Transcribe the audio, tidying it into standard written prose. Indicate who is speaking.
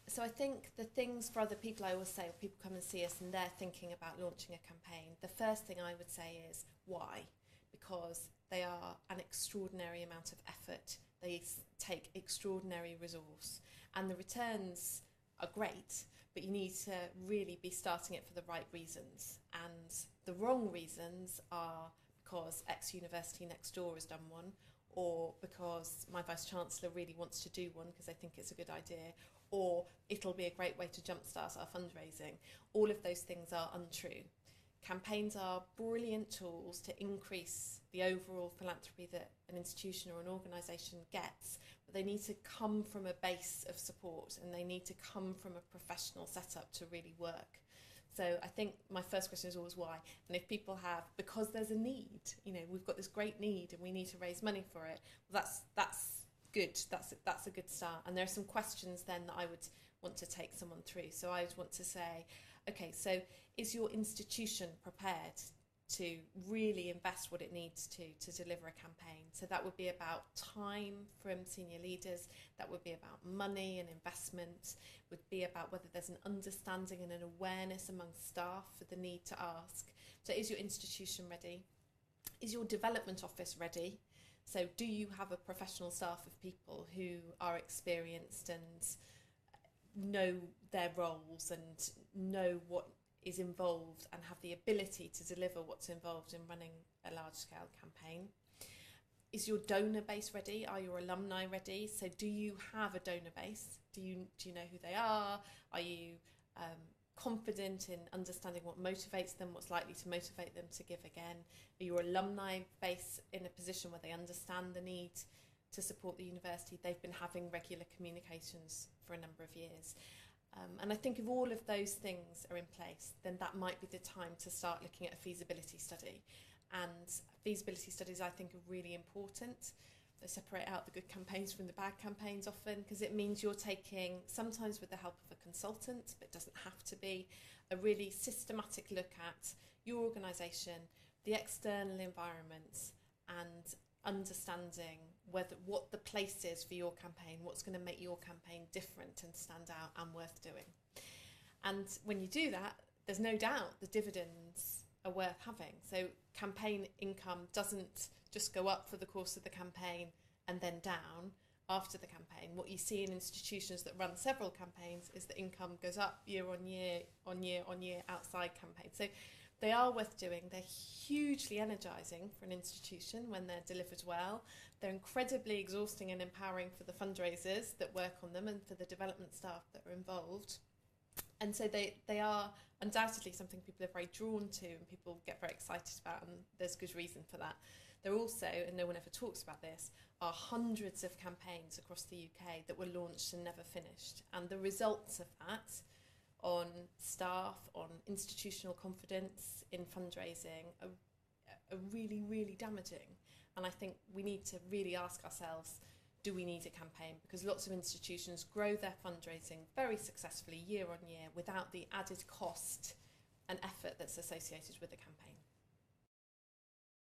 Speaker 1: So I think the things for other people, I always say, when people come and see us and they're thinking about launching a campaign, the first thing I would say is why? Because they are an extraordinary amount of effort. They take extraordinary resource, and the returns are great, but you need to really be starting it for the right reasons. And the wrong reasons are because X university next door has done one, or because my Vice Chancellor really wants to do one because they think it's a good idea, or it'll be a great way to jumpstart our fundraising. All of those things are untrue. Campaigns are brilliant tools to increase the overall philanthropy that an institution or an organisation gets, but they need to come from a base of support, and they need to come from a professional setup to really work. So I think my first question is always why. And if people have, because there's a need, we've got this great need and we need to raise money for it, well, that's good. That's a good start. And there are some questions then that I would want to take someone through. So I would want to say, okay, so is your institution prepared to really invest what it needs to deliver a campaign? So that would be about time from senior leaders, that would be about money and investment, would be about whether there's an understanding and an awareness among staff for the need to ask. So is your institution ready? Is your development office ready? So do you have a professional staff of people who are experienced and know their roles and know what is involved and have the ability to deliver what's involved in running a large-scale campaign? Is your donor base ready? Are your alumni ready? So do you have a donor base? Do you know who they are? Are you confident in understanding what motivates them, what's likely to motivate them to give again? Are your alumni base in a position where they understand the need to support the university? They've been having regular communications for a number of years. And I think if all of those things are in place, then that might be the time to start looking at a feasibility study. And feasibility studies, I think, are really important. They separate out the good campaigns from the bad campaigns often, because it means you're taking, sometimes with the help of a consultant, but it doesn't have to be, a really systematic look at your organisation, the external environment, and understanding what the place is for your campaign, what's going to make your campaign different and stand out and worth doing. And when you do that, there's no doubt the dividends are worth having. So campaign income doesn't just go up for the course of the campaign and then down after the campaign. What you see in institutions that run several campaigns is that income goes up year on year on year on year outside campaigns. So they are worth doing. They're hugely energising for an institution when they're delivered well. They're incredibly exhausting and empowering for the fundraisers that work on them and for the development staff that are involved. And so they are undoubtedly something people are very drawn to and people get very excited about, and there's good reason for that. There also, and no one ever talks about this, are hundreds of campaigns across the UK that were launched and never finished. And the results of that on staff, on institutional confidence in fundraising are really, really damaging. And I think we need to really ask ourselves, do we need a campaign? Because lots of institutions grow their fundraising very successfully year on year without the added cost and effort that's associated with a campaign.